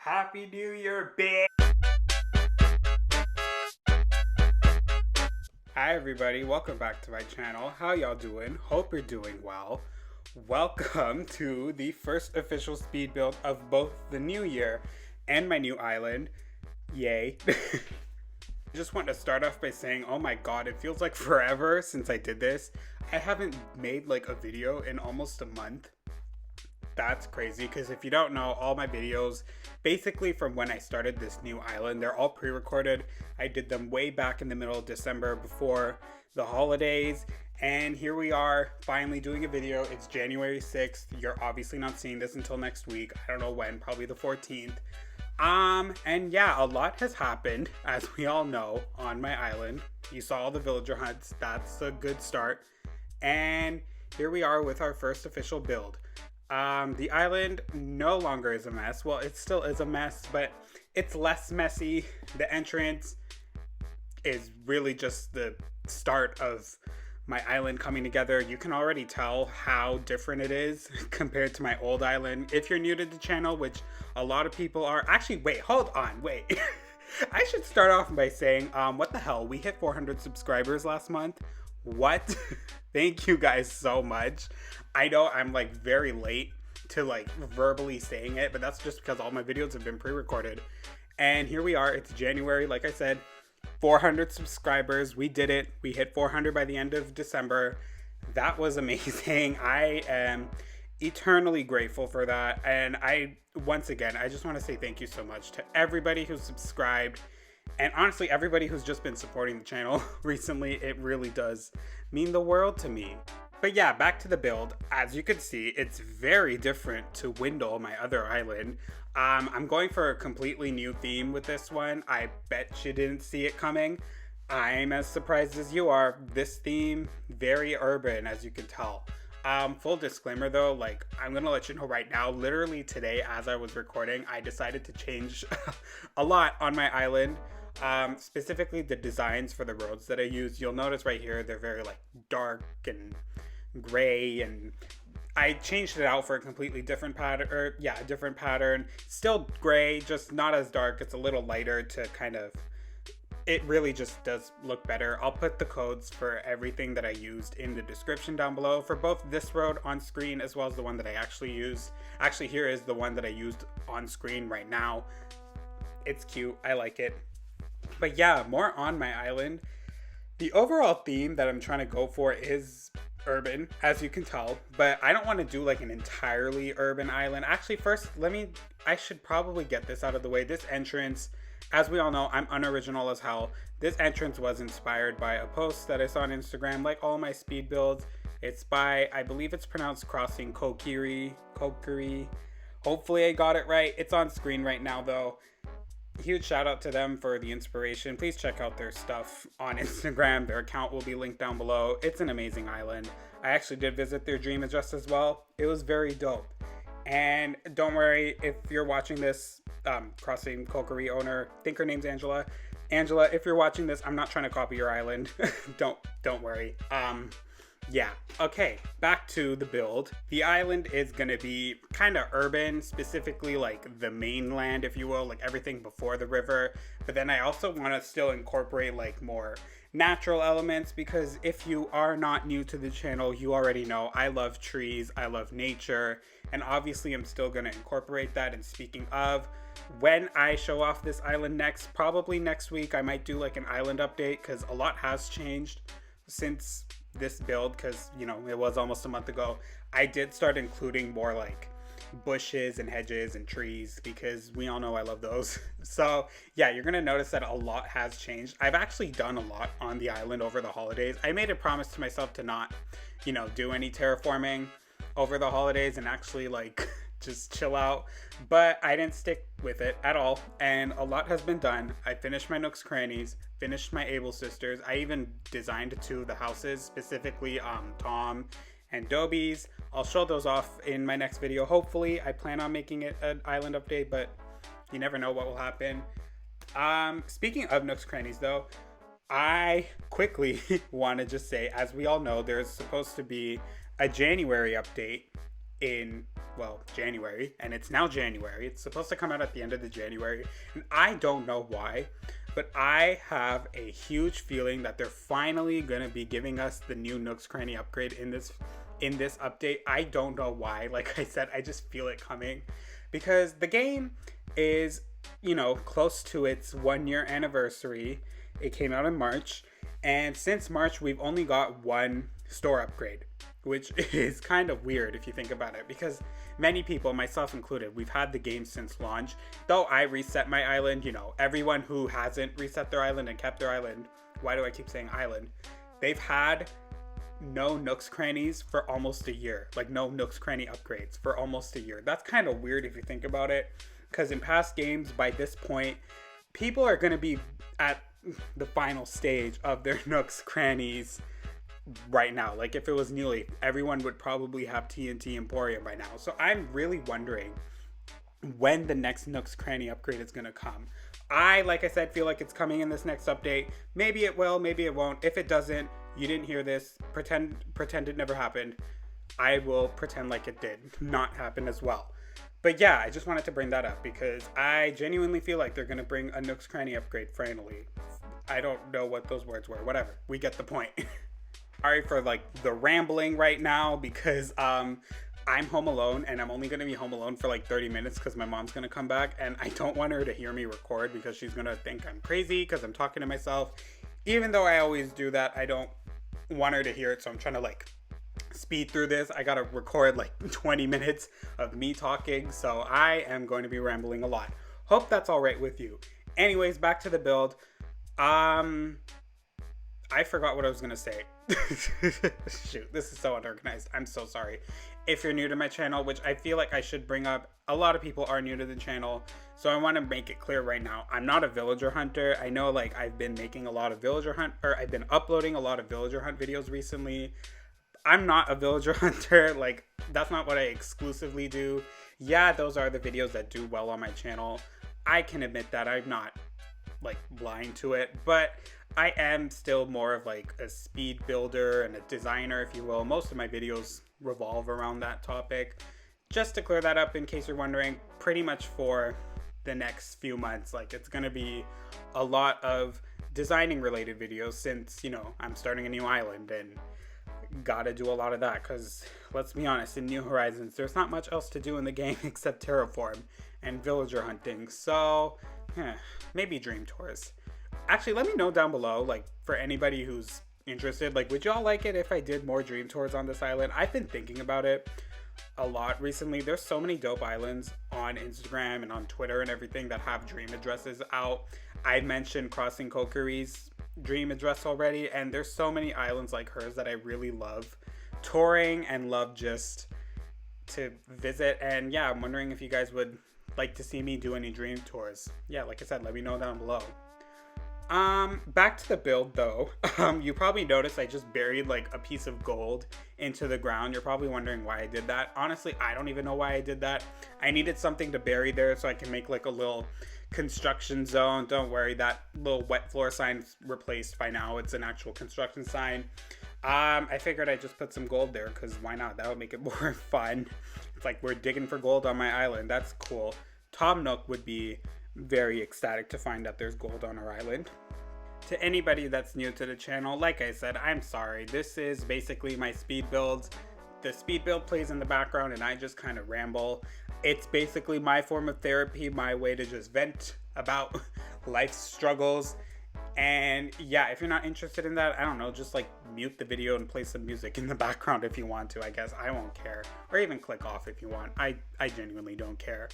Happy New Year, bitch! Hi everybody, welcome back to my channel. How y'all doing? Hope you're doing well. Welcome to the first official speed build of both the new year and my new island. Yay. I just want to start off by saying, oh my god, it feels like forever since I did this. I haven't made like a video in almost a month. That's crazy, because if you don't know, all my videos, basically from when I started this new island, they're all pre-recorded. I did them way back in the middle of December before the holidays, and here we are finally doing a video. It's January 6th. You're obviously not seeing this until next week. I don't know when, probably the 14th. And yeah, a lot has happened, as we all know, on my island. You saw all the villager hunts. That's a good start. And here we are with our first official build. The island no longer is a mess. Well, it still is a mess, but it's less messy. The entrance is really just the start of my island coming together. You can already tell how different it is compared to my old island. If you're new to the channel, which a lot of people are. Actually, wait, hold on, wait. I should start off by saying, what the hell? We hit 400 subscribers last month. What? Thank you guys so much. I know I'm like very late to like verbally saying it, but that's just because all my videos have been pre-recorded. And here we are. It's January, like I said, 400 subscribers. We did it. We hit 400 by the end of December. That was amazing. I am eternally grateful for that. And once again, I just want to say thank you so much to everybody who subscribed. And honestly, everybody who's just been supporting the channel recently. It really does mean the world to me. But yeah, back to the build. As you can see, it's very different to Windle, my other island. I'm going for a completely new theme with this one. I bet you didn't see it coming. I'm as surprised as you are. This theme, very urban, as you can tell. Full disclaimer though, like, I'm gonna let you know right now, literally today as I was recording, I decided to change a lot on my island. Specifically the designs for the roads that I use. You'll notice right here, they're very like dark and gray, and I changed it out for a completely different pattern, or yeah, a different pattern. Still gray, just not as dark. It's a little lighter to kind of, it really just does look better. I'll put the codes for everything that I used in the description down below for both this road on screen as well as the one that I actually used. Actually, here is the one that I used on screen right now. It's cute, I like it. But yeah, more on my island. The overall theme that I'm trying to go for is urban, as you can tell, but I don't want to do like an entirely urban island. Actually, first, I should probably get this out of the way. This entrance, as we all know, I'm unoriginal as hell. This entrance was inspired by a post that I saw on Instagram, like all my speed builds. It's by, I believe it's pronounced Crossing Kokiri. Hopefully I got it right. It's on screen right now though. Huge shout out to them for the inspiration. Please check out their stuff on Instagram. Their account will be linked down below. It's an amazing island. I actually did visit their dream adjust as well. It was very dope. And don't worry, if you're watching this, Crossing Kokiri owner, I think her name's Angela. Angela, if you're watching this, I'm not trying to copy your island. Don't worry. Yeah, okay, back to the build. The island is gonna be kind of urban, specifically like the mainland, if you will, like everything before the river. But then I also want to still incorporate like more natural elements, because if you are not new to the channel, you already know I love trees, I love nature, and obviously I'm still gonna incorporate that. And speaking of, when I show off this island next, probably next week, I might do like an island update, because a lot has changed since this build, because you know it was almost a month ago. I did start including more like bushes and hedges and trees, because we all know I love those. So yeah, you're gonna notice that a lot has changed. I've actually done a lot on the island over the holidays. I made a promise to myself to not, do any terraforming over the holidays and actually like just chill out, but I didn't stick with it at all, and a lot has been done. I finished my nooks crannies, finished my able sisters. I even designed two of the houses, specifically Tom and Dobie's. I'll show those off in my next video. Hopefully I plan on making it an island update, but you never know what will happen. Speaking of nooks crannies though, I quickly want to just say, as we all know, there's supposed to be a January update in, well, January, and it's now January. It's supposed to come out at the end of the January, and I don't know why, but I have a huge feeling that they're finally gonna be giving us the new Nooks Cranny upgrade in this update. I don't know why. Like I said, I just feel it coming because the game is, you know, close to its 1-year anniversary. It came out in March, and since March we've only got one store upgrade, which is kind of weird if you think about it, because many people, myself included, we've had the game since launch. Though I reset my island, you know, everyone who hasn't reset their island and kept their island, why do I keep saying island? They've had no Nooks Crannies for almost a year. Like, no Nooks Cranny upgrades for almost a year. That's kind of weird if you think about it, because in past games, by this point, people are going to be at the final stage of their Nooks Crannies right now. Like, if it was New Leaf, everyone would probably have TNT Emporium by now. So I'm really wondering when the next Nooks Cranny upgrade is going to come. Like I said, feel like it's coming in this next update. Maybe it will, maybe it won't. If it doesn't, you didn't hear this. Pretend it never happened. I will pretend like it did not happen as well. But yeah, I just wanted to bring that up because I genuinely feel like they're going to bring a Nooks Cranny upgrade finally. I don't know what those words were. Whatever. We get the point. Sorry for like the rambling right now because I'm home alone and I'm only going to be home alone for like 30 minutes because my mom's going to come back, and I don't want her to hear me record because she's going to think I'm crazy because I'm talking to myself. Even though I always do that, I don't want her to hear it, so I'm trying to like speed through this. I gotta record like 20 minutes of me talking, so I am going to be rambling a lot. Hope that's all right with you. Anyways, back to the build. I forgot what I was gonna say. Shoot, this is so unorganized. I'm so sorry. If you're new to my channel, which I feel like I should bring up, a lot of people are new to the channel, so I want to make it clear right now. I'm not a villager hunter. I know like I've been making a lot of villager hunt, or I've been uploading a lot of villager hunt videos recently. I'm not a villager hunter. Like, that's not what I exclusively do. Yeah, those are the videos that do well on my channel. I can admit that. I'm not like blind to it, but I am still more of like a speed builder and a designer, if you will. Most of my videos revolve around that topic. Just to clear that up in case you're wondering, pretty much for the next few months, like it's gonna be a lot of designing related videos since, you know, I'm starting a new island and gotta do a lot of that because let's be honest, in New Horizons there's not much else to do in the game except terraform and villager hunting. So maybe dream tours. Actually, let me know down below, like, for anybody who's interested, like, would y'all like it if I did more dream tours on this island? I've been thinking about it a lot recently. There's so many dope islands on Instagram and on Twitter and everything that have dream addresses out. I mentioned Crossing Kokiri's dream address already, and there's so many islands like hers that I really love touring and love just to visit. And yeah, I'm wondering if you guys would like to see me do any dream tours. Yeah, like I said, let me know down below. Back to the build though. You probably noticed I just buried like a piece of gold into the ground. You're probably wondering why I did that. Honestly, I don't even know why I did that. I needed something to bury there so I can make like a little construction zone. Don't worry, that little wet floor sign's replaced by now. It's an actual construction sign. I figured I'd just put some gold there because why not? That would make it more fun. It's like we're digging for gold on my island. That's cool. Tom Nook would be very ecstatic to find out there's gold on our island. To anybody that's new to the channel, like I said, I'm sorry. This is basically my speed builds. The speed build plays in the background and I just kind of ramble. It's basically my form of therapy, my way to just vent about life's struggles. And yeah, if you're not interested in that, I don't know, just like mute the video and play some music in the background if you want to. I guess I won't care. Or even click off if you want. I genuinely don't care.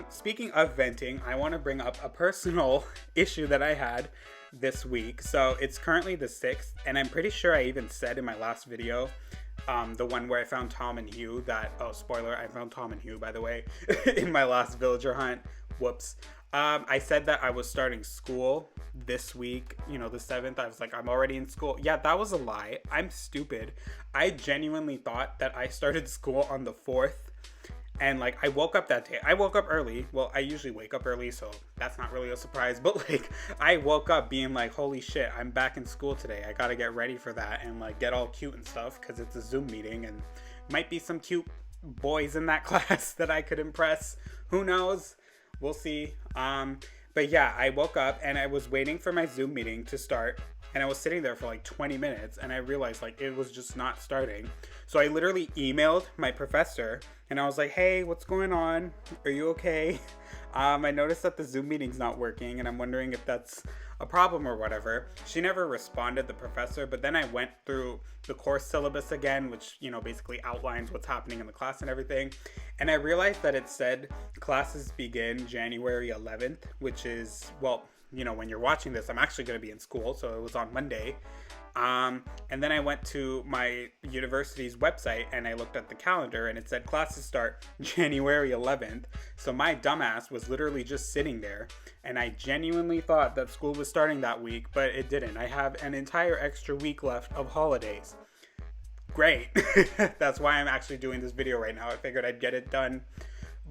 Speaking of venting, I want to bring up a personal issue that I had this week. So it's currently the 6th, and I'm pretty sure I even said in my last video, the one where I found Tom and Hugh, that, oh, spoiler, I found Tom and Hugh, by the way, in my last villager hunt. Whoops. I said that I was starting school this week, you know, the 7th. I was like, I'm already in school. Yeah, that was a lie. I'm stupid. I genuinely thought that I started school on the 4th. And like, I woke up that day. I woke up early. Well, I usually wake up early, so that's not really a surprise. But like, I woke up being like, holy shit, I'm back in school today. I gotta get ready for that and like get all cute and stuff because it's a Zoom meeting and might be some cute boys in that class that I could impress. Who knows? We'll see. But yeah, I woke up and I was waiting for my Zoom meeting to start. And I was sitting there for like 20 minutes and I realized like it was just not starting. So I literally emailed my professor and I was like, hey, what's going on? Are you okay? I noticed that the Zoom meeting's not working and I'm wondering if that's a problem or whatever. She never responded, the professor, but then I went through the course syllabus again, which, you know, basically outlines what's happening in the class and everything. And I realized that it said classes begin January 11th, which is, well, you know, when you're watching this, I'm actually going to be in school, so it was on Monday. And then I went to my university's website and I looked at the calendar and it said classes start January 11th. So my dumbass was literally just sitting there and I genuinely thought that school was starting that week, but it didn't. I have an entire extra week left of holidays. Great. That's why I'm actually doing this video right now. I figured I'd get it done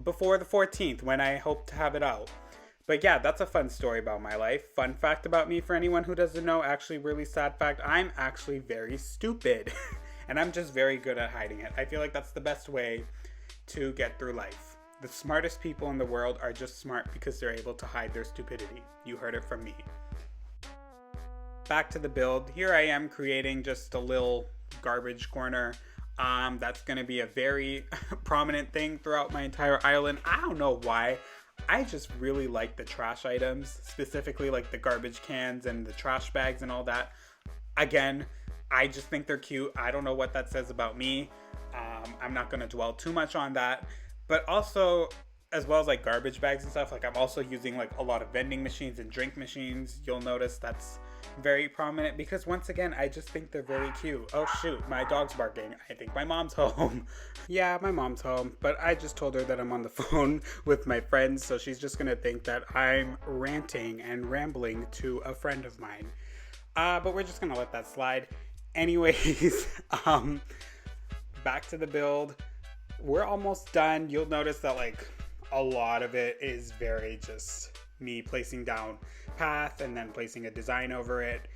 before the 14th when I hope to have it out. But yeah, that's a fun story about my life. Fun fact about me for anyone who doesn't know, actually really sad fact, I'm actually very stupid. And I'm just very good at hiding it. I feel like that's the best way to get through life. The smartest people in the world are just smart because they're able to hide their stupidity. You heard it from me. Back to the build. Here I am creating just a little garbage corner. That's going to be a very prominent thing throughout my entire island. I don't know why. I just really like the trash items, specifically like the garbage cans and the trash bags and all that. Again, I just think they're cute. I don't know what that says about me. I'm not going to dwell too much on that. But also, as well as like garbage bags and stuff, like I'm also using like a lot of vending machines and drink machines. You'll notice that's very prominent because once again, I just think they're very cute. Oh shoot, my dog's barking. I think my mom's home. Yeah, my mom's home, but I just told her that I'm on the phone with my friends, so she's just gonna think that I'm ranting and rambling to a friend of mine. But we're just gonna let that slide. Anyways, back to the build. We're almost done. You'll notice that like a lot of it is very just me placing down path and then placing a design over it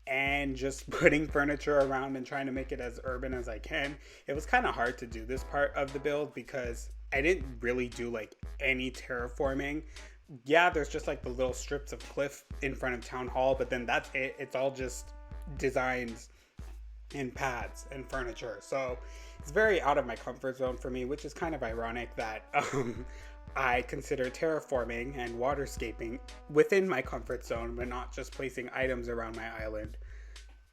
and just putting furniture around and trying to make it as urban as I can. It was kind of hard to do this part of the build because I didn't really do like any terraforming. Yeah, there's just like the little strips of cliff in front of town hall, but then that's it. It's all just designs and pads and furniture. So it's very out of my comfort zone for me, which is kind of ironic that I consider terraforming and waterscaping within my comfort zone, but not just placing items around my island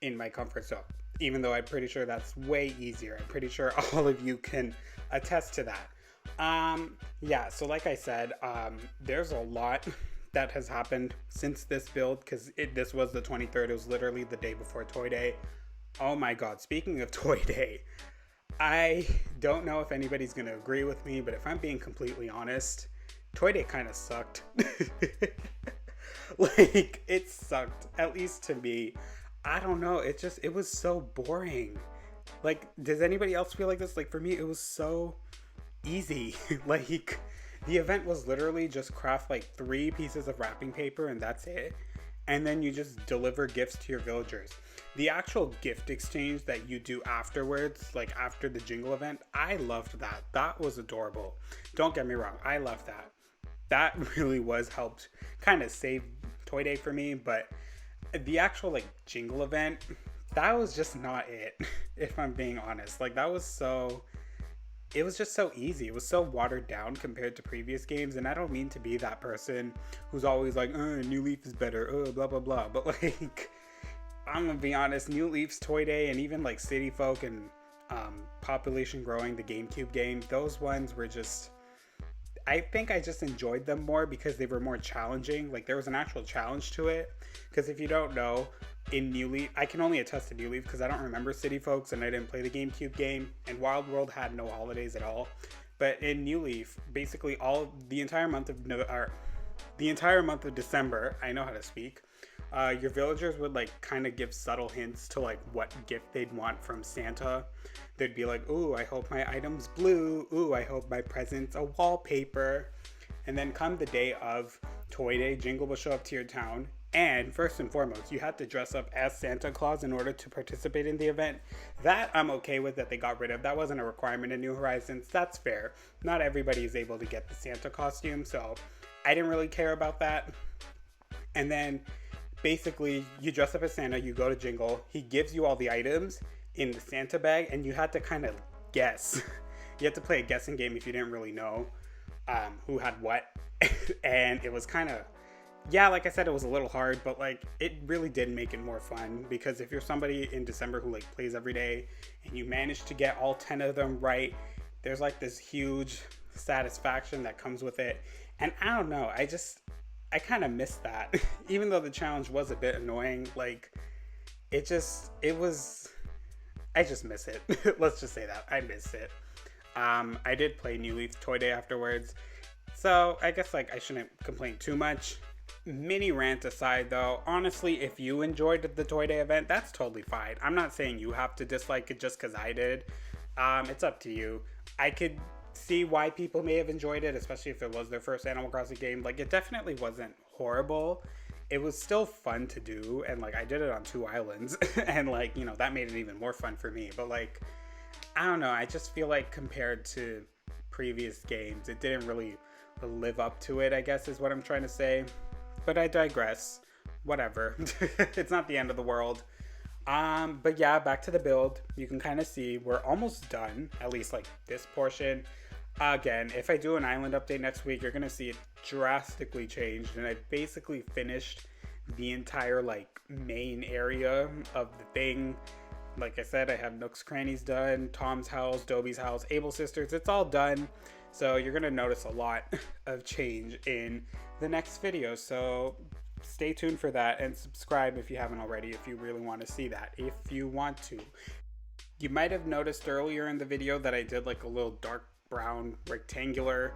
in my comfort zone. Even though I'm pretty sure that's way easier. I'm pretty sure all of you can attest to that. Yeah, so like I said, there's a lot that has happened since this build because this was the 23rd. It was literally the day before Toy Day. Oh my god, speaking of Toy Day, I don't know if anybody's going to agree with me, but if I'm being completely honest, Toy Day kind of sucked. Like, it sucked, at least to me. I don't know, it was so boring. Like, does anybody else feel like this? Like, for me, it was so easy. Like, the event was literally just craft like 3 pieces of wrapping paper and that's it. And then you just deliver gifts to your villagers. The actual gift exchange that you do afterwards, like after the jingle event, I loved that. That was adorable. Don't get me wrong, I loved that. That really was helped kind of save Toy Day for me, but the actual like jingle event, that was just not it, if I'm being honest. Like it was just so easy. It was so watered down compared to previous games, and I don't mean to be that person who's always like, New Leaf is better, blah, blah, blah. But like, I'm gonna be honest, New Leaf's Toy Day and even like City Folk and Population Growing, the GameCube game, those ones were just, I think I just enjoyed them more because they were more challenging. Like there was an actual challenge to it. Because if you don't know, in New Leaf, I can only attest to New Leaf because I don't remember City Folks and I didn't play the GameCube game, and Wild World had no holidays at all. But in New Leaf, basically the entire month of December, I know how to speak. Your villagers would like kind of give subtle hints to like what gift they'd want from Santa. They'd be like, "Ooh, I hope my item's blue. Ooh, I hope my present's a wallpaper." And then come the day of Toy Day, Jingle will show up to your town And first and foremost, you had to dress up as Santa Claus in order to participate in the event. That I'm okay with that they got rid of. That wasn't a requirement in New Horizons. That's fair. Not everybody is able to get the Santa costume, so I didn't really care about that. And then basically, you dress up as Santa, you go to Jingle, he gives you all the items in the Santa bag, and you had to kind of guess. You had to play a guessing game if you didn't really know who had what. And it was kind of, yeah, like I said, it was a little hard, but like it really did make it more fun, because if you're somebody in December who like plays every day and you manage to get all 10 of them right, there's like this huge satisfaction that comes with it. And I don't know, I kind of missed that. Even though the challenge was a bit annoying, like it was, I just miss it. Let's just say that I miss it. I did play New Leaf Toy Day afterwards, so I guess like I shouldn't complain too much. Mini rant aside though, honestly, if you enjoyed the Toy Day event, that's totally fine. I'm not saying you have to dislike it just because I did. It's up to you. I could see why people may have enjoyed it, especially if it was their first Animal Crossing game. Like, it definitely wasn't horrible. It was still fun to do, and like I did it on 2 islands, and like, you know, that made it even more fun for me. But like, I don't know, I just feel like compared to previous games, it didn't really live up to it, I guess is what I'm trying to say. But I digress. Whatever. It's not the end of the world. But yeah, back to the build. You can kind of see we're almost done, at least like this portion. Again, if I do an island update next week, you're gonna see it drastically changed, and I basically finished the entire like main area of the thing. Like I said, I have Nook's Crannies done, Tom's house, Dobie's house, Able Sisters, it's all done. So you're gonna notice a lot of change in the next video. So stay tuned for that, and subscribe if you haven't already, if you really want to see that, if you want to. You might have noticed earlier in the video that I did like a little dark brown rectangular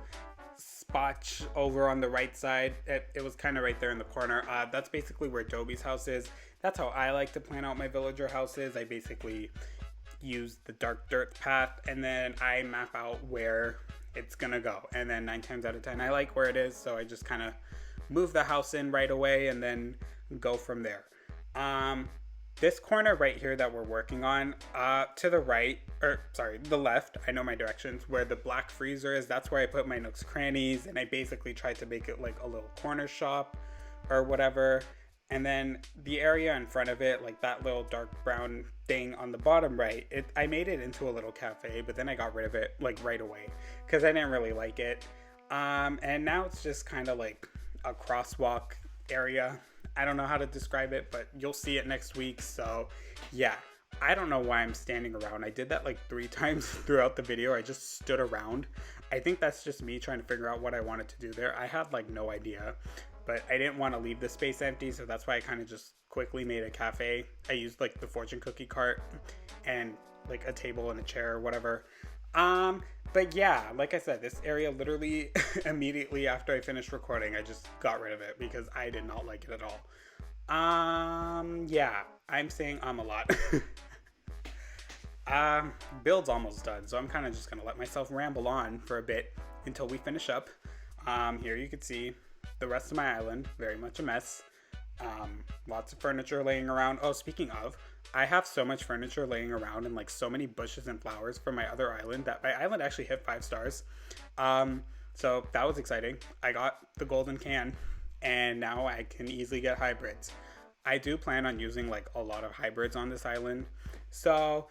spot over on the right side. It was kind of right there in the corner. That's basically where Dobie's house is. That's how I like to plan out my villager houses. I basically use the dark dirt path, and then I map out where it's gonna go, and then 9 times out of 10 I like where it is, so I just kind of move the house in right away and then go from there. This corner right here that we're working on, to the right, or sorry, the left, I know my directions, where the black freezer is, that's where I put my Nook's Crannies, and I basically tried to make it like a little corner shop or whatever. And then the area in front of it, like that little dark brown thing on the bottom right, I made it into a little cafe, but then I got rid of it like right away because I didn't really like it. And now it's just kind of like a crosswalk area. I don't know how to describe it, but you'll see it next week. So yeah, I don't know why I'm standing around. I did that like 3 times throughout the video. I just stood around. I think that's just me trying to figure out what I wanted to do there. I had like no idea, but I didn't want to leave the space empty, so that's why I kind of just quickly made a cafe. I used like the fortune cookie cart and like a table and a chair or whatever. But yeah, like I said, this area literally immediately after I finished recording, I just got rid of it because I did not like it at all. Yeah, I'm saying a lot. Build's almost done, so I'm kind of just gonna let myself ramble on for a bit until we finish up. Here you can see the rest of my island, very much a mess. Lots of furniture laying around. Oh, speaking of, I have so much furniture laying around and like so many bushes and flowers from my other island that my island actually hit 5 stars. So that was exciting. I got the golden can, and now I can easily get hybrids. I do plan on using like a lot of hybrids on this island. So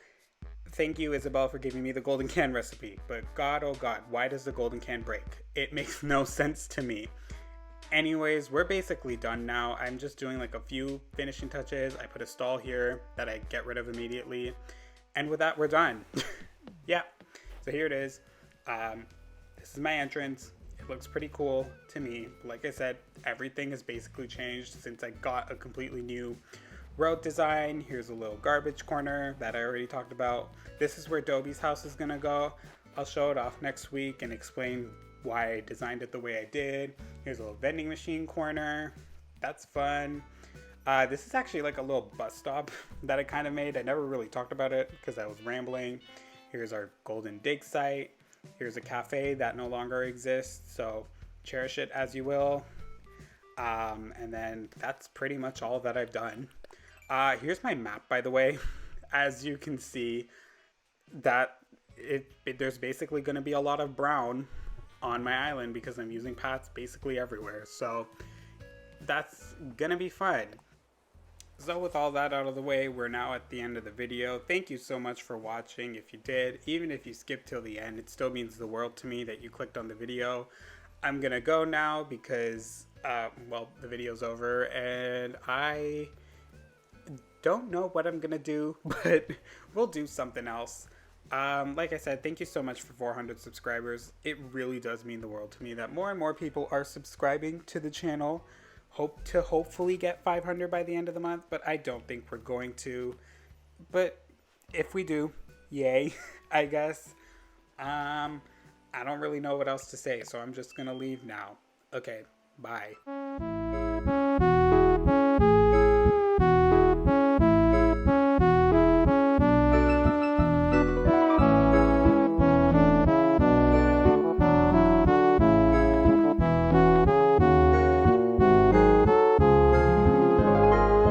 thank you, Isabel, for giving me the golden can recipe. But God, oh God, why does the golden can break? It makes no sense to me. Anyways, we're basically done now. I'm just doing like a few finishing touches. I put a stall here that I get rid of immediately. And with that, we're done. Yeah, so here it is. This is my entrance. It looks pretty cool to me. Like I said, everything has basically changed since I got a completely new road design. Here's a little garbage corner that I already talked about. This is where Dobie's house is gonna go. I'll show it off next week and explain why I designed it the way I did. Here's a little vending machine corner. That's fun. This is actually like a little bus stop that I kind of made. I never really talked about it because I was rambling. Here's our golden dig site. Here's a cafe that no longer exists, so cherish it as you will. And then that's pretty much all that I've done. Here's my map, by the way. As you can see, that there's basically going to be a lot of brown on my island because I'm using paths basically everywhere. So that's going to be fun. So with all that out of the way, we're now at the end of the video. Thank you so much for watching. If you did, even if you skipped till the end, it still means the world to me that you clicked on the video. I'm gonna go now because, well, the video's over and I don't know what I'm gonna do, but we'll do something else. Like I said, thank you so much for 400 subscribers. It really does mean the world to me that more and more people are subscribing to the channel. Hope to hopefully get 500 by the end of the month, but I don't think we're going to. But if we do, yay, I guess. I don't really know what else to say, so I'm just gonna leave now. Okay, bye.